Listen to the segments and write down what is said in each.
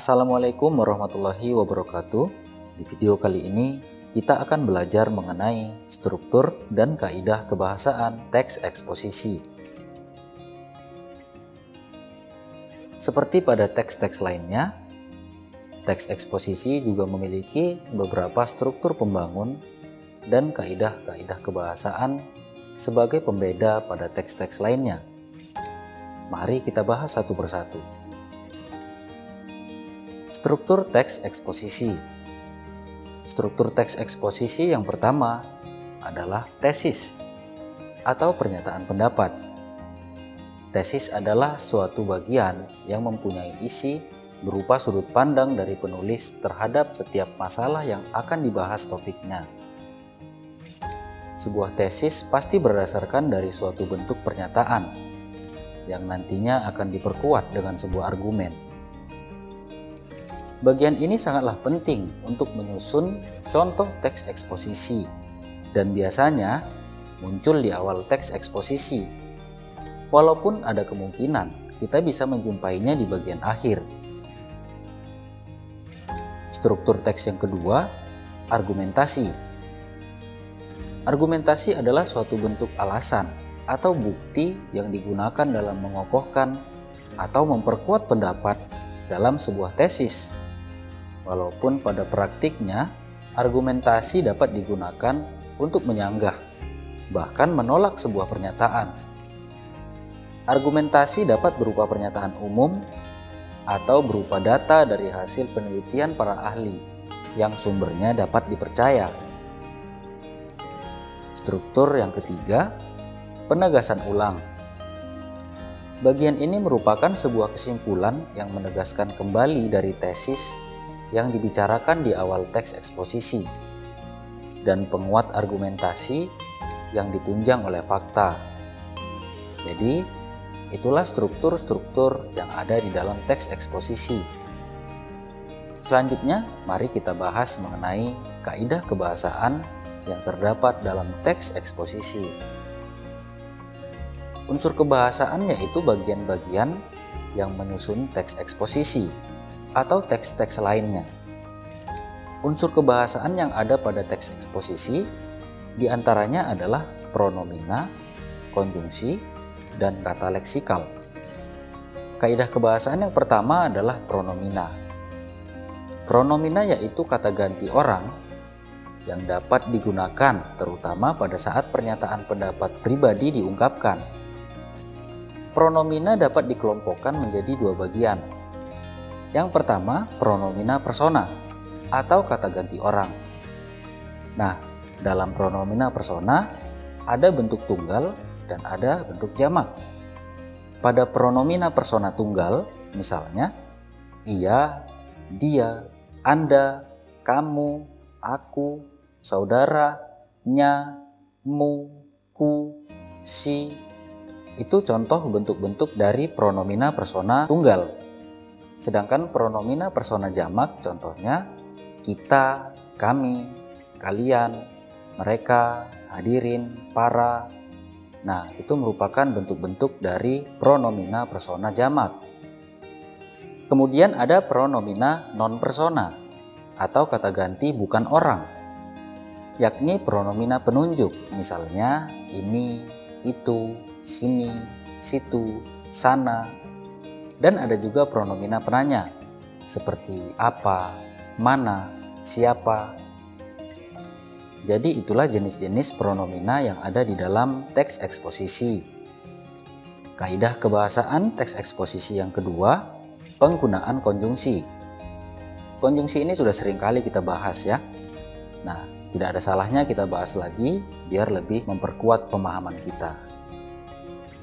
Assalamualaikum warahmatullahi wabarakatuh. Di video kali ini kita akan belajar mengenai struktur dan kaidah kebahasaan teks eksposisi. Seperti pada teks-teks lainnya, teks eksposisi juga memiliki beberapa struktur pembangun dan kaidah-kaidah kebahasaan sebagai pembeda pada teks-teks lainnya. Mari kita bahas satu persatu. Struktur teks eksposisi. Struktur teks eksposisi yang pertama adalah tesis atau pernyataan pendapat. Tesis adalah suatu bagian yang mempunyai isi berupa sudut pandang dari penulis terhadap setiap masalah yang akan dibahas topiknya. Sebuah tesis pasti berdasarkan dari suatu bentuk pernyataan yang nantinya akan diperkuat dengan sebuah argumen. Bagian ini sangatlah penting untuk menyusun contoh teks eksposisi dan biasanya muncul di awal teks eksposisi. Walaupun ada kemungkinan kita bisa menjumpainya di bagian akhir. Struktur teks yang kedua, argumentasi. Argumentasi adalah suatu bentuk alasan atau bukti yang digunakan dalam mengokohkan atau memperkuat pendapat dalam sebuah tesis. Walaupun pada praktiknya, argumentasi dapat digunakan untuk menyanggah, bahkan menolak sebuah pernyataan. Argumentasi dapat berupa pernyataan umum atau berupa data dari hasil penelitian para ahli yang sumbernya dapat dipercaya. Struktur yang ketiga, penegasan ulang. Bagian ini merupakan sebuah kesimpulan yang menegaskan kembali dari tesis yang dibicarakan di awal teks eksposisi dan penguat argumentasi yang ditunjang oleh fakta. Jadi, itulah struktur-struktur yang ada di dalam teks eksposisi. Selanjutnya, mari kita bahas mengenai kaidah kebahasaan yang terdapat dalam teks eksposisi. Unsur kebahasaan yaitu bagian-bagian yang menyusun teks eksposisi atau teks-teks lainnya. Unsur kebahasaan yang ada pada teks eksposisi diantaranya adalah pronomina, konjungsi, dan kata leksikal. Kaidah kebahasaan yang pertama adalah pronomina. Pronomina yaitu kata ganti orang yang dapat digunakan terutama pada saat pernyataan pendapat pribadi diungkapkan. Pronomina dapat dikelompokkan menjadi dua bagian. Yang pertama, pronomina persona atau kata ganti orang. Nah, dalam pronomina persona ada bentuk tunggal dan ada bentuk jamak. Pada pronomina persona tunggal, misalnya ia, dia, anda, kamu, aku, saudara, nya, mu, ku, si. Itu contoh bentuk-bentuk dari pronomina persona tunggal. Sedangkan pronomina persona jamak contohnya kita, kami, kalian, mereka, hadirin, para. Nah, itu merupakan bentuk-bentuk dari pronomina persona jamak. Kemudian ada pronomina non-persona atau kata ganti bukan orang, yakni pronomina penunjuk, misalnya ini, itu, sini, situ, sana. Dan ada juga pronomina penanya seperti apa, mana, siapa. Jadi itulah jenis-jenis pronomina yang ada di dalam teks eksposisi. Kaidah kebahasaan teks eksposisi yang kedua, penggunaan konjungsi. Konjungsi ini sudah sering kali kita bahas ya. Nah, tidak ada salahnya kita bahas lagi biar lebih memperkuat pemahaman kita.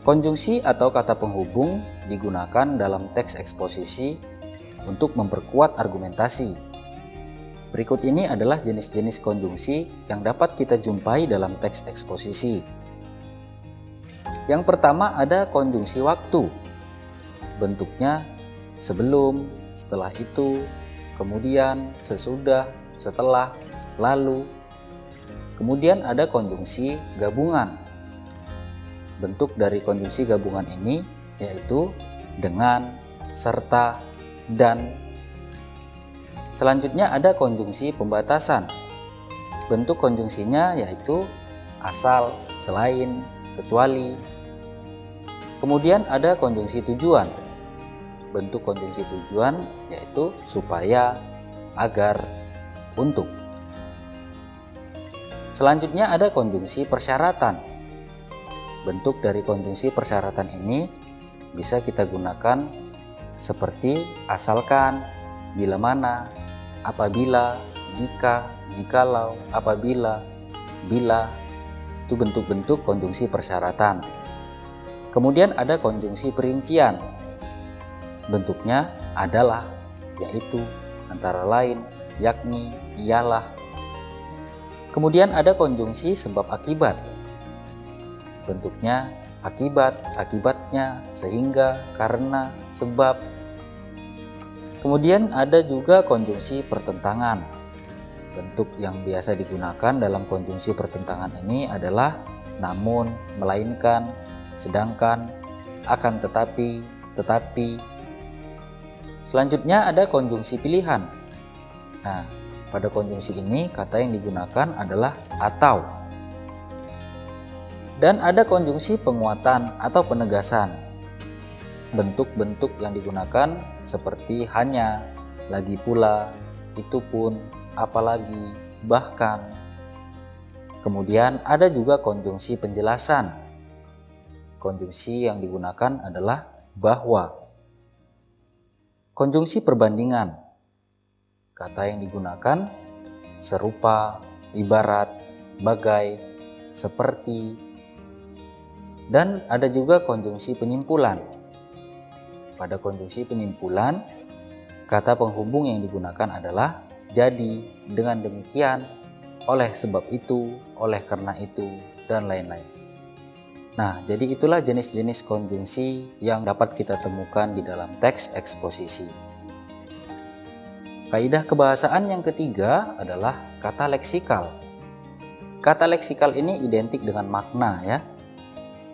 Konjungsi atau kata penghubung digunakan dalam teks eksposisi untuk memperkuat argumentasi. Berikut ini adalah jenis-jenis konjungsi yang dapat kita jumpai dalam teks eksposisi. Yang pertama ada konjungsi waktu. Bentuknya sebelum, setelah itu, kemudian, sesudah, setelah, lalu. Kemudian ada konjungsi gabungan. Bentuk dari konjungsi gabungan ini yaitu dengan, serta, dan. Selanjutnya ada konjungsi pembatasan. Bentuk konjungsinya yaitu asal, selain, kecuali. Kemudian ada konjungsi tujuan. Bentuk konjungsi tujuan yaitu supaya, agar, untuk. Selanjutnya ada konjungsi persyaratan. Bentuk dari konjungsi persyaratan ini bisa kita gunakan seperti asalkan, bila mana, apabila, jika, jikalau, apabila, bila. Itu bentuk-bentuk konjungsi persyaratan. Kemudian ada konjungsi perincian. Bentuknya adalah, yaitu, antara lain, yakni, ialah. Kemudian ada konjungsi sebab akibat. Bentuknya akibat, akibatnya, sehingga, karena, sebab. Kemudian ada juga konjungsi pertentangan. Bentuk yang biasa digunakan dalam konjungsi pertentangan ini adalah namun, melainkan, sedangkan, akan tetapi, tetapi. Selanjutnya ada konjungsi pilihan. Nah, pada konjungsi ini kata yang digunakan adalah atau. Dan ada konjungsi penguatan atau penegasan. Bentuk-bentuk yang digunakan seperti hanya, lagi pula, itu pun, apalagi, bahkan. Kemudian ada juga konjungsi penjelasan. Konjungsi yang digunakan adalah bahwa. Konjungsi perbandingan. Kata yang digunakan serupa, ibarat, bagai, seperti. Dan ada juga konjungsi penyimpulan. Pada konjungsi penyimpulan, kata penghubung yang digunakan adalah jadi, dengan demikian, oleh sebab itu, oleh karena itu, dan lain-lain. Nah, jadi itulah jenis-jenis konjungsi yang dapat kita temukan di dalam teks eksposisi. Kaidah kebahasaan yang ketiga adalah kata leksikal. Kata leksikal ini identik dengan makna ya.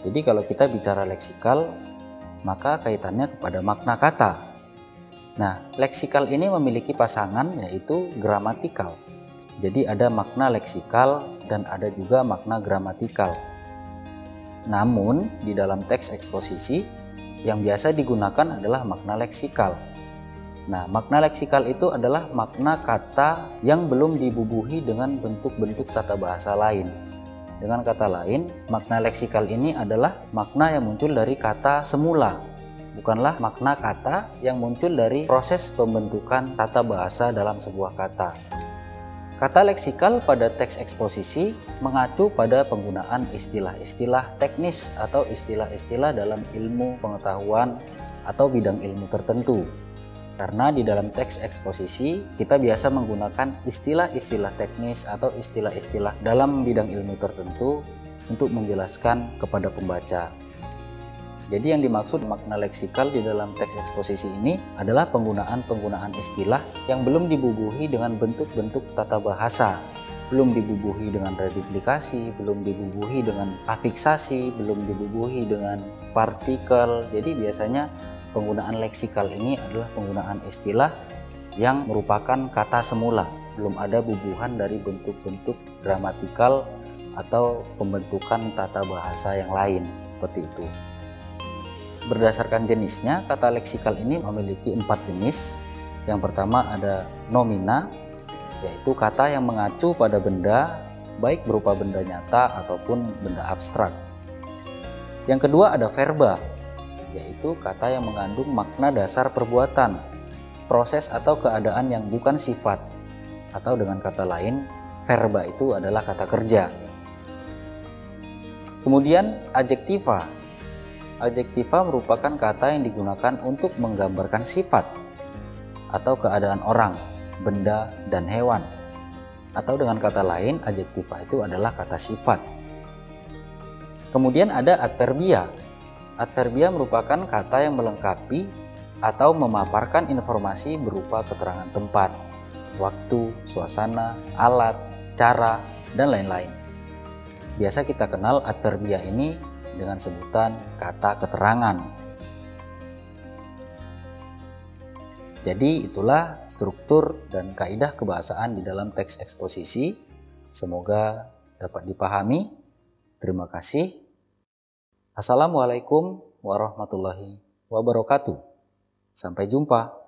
Jadi kalau kita bicara leksikal, maka kaitannya kepada makna kata. Nah, leksikal ini memiliki pasangan yaitu gramatikal. Jadi ada makna leksikal dan ada juga makna gramatikal. Namun, di dalam teks eksposisi yang biasa digunakan adalah makna leksikal. Nah, makna leksikal itu adalah makna kata yang belum dibubuhi dengan bentuk-bentuk tata bahasa lain. Dengan kata lain, makna leksikal ini adalah makna yang muncul dari kata semula, bukanlah makna kata yang muncul dari proses pembentukan tata bahasa dalam sebuah kata. Kata leksikal pada teks eksposisi mengacu pada penggunaan istilah-istilah teknis atau istilah-istilah dalam ilmu pengetahuan atau bidang ilmu tertentu. Karena di dalam teks eksposisi kita biasa menggunakan istilah-istilah teknis atau istilah-istilah dalam bidang ilmu tertentu untuk menjelaskan kepada pembaca. Jadi yang dimaksud makna leksikal di dalam teks eksposisi ini adalah penggunaan istilah yang belum dibubuhi dengan bentuk-bentuk tata bahasa, belum dibubuhi dengan reduplikasi, belum dibubuhi dengan afiksasi, belum dibubuhi dengan partikel. Jadi biasanya penggunaan leksikal ini adalah penggunaan istilah yang merupakan kata semula, belum ada bubuhan dari bentuk-bentuk gramatikal atau pembentukan tata bahasa yang lain, seperti itu. Berdasarkan jenisnya, kata leksikal ini memiliki 4 jenis. Yang pertama ada nomina, yaitu kata yang mengacu pada benda, baik berupa benda nyata ataupun benda abstrak. Yang kedua ada verba, yaitu kata yang mengandung makna dasar perbuatan, proses atau keadaan yang bukan sifat. Atau dengan kata lain, verba itu adalah kata kerja. Kemudian adjektiva. Adjektiva merupakan kata yang digunakan untuk menggambarkan sifat atau keadaan orang, benda, dan hewan. Atau dengan kata lain, adjektiva itu adalah kata sifat. Kemudian ada adverbia. Adverbia merupakan kata yang melengkapi atau memaparkan informasi berupa keterangan tempat, waktu, suasana, alat, cara, dan lain-lain. Biasa kita kenal adverbia ini dengan sebutan kata keterangan. Jadi itulah struktur dan kaidah kebahasaan di dalam teks eksposisi. Semoga dapat dipahami. Terima kasih. Assalamualaikum warahmatullahi wabarakatuh. Sampai jumpa.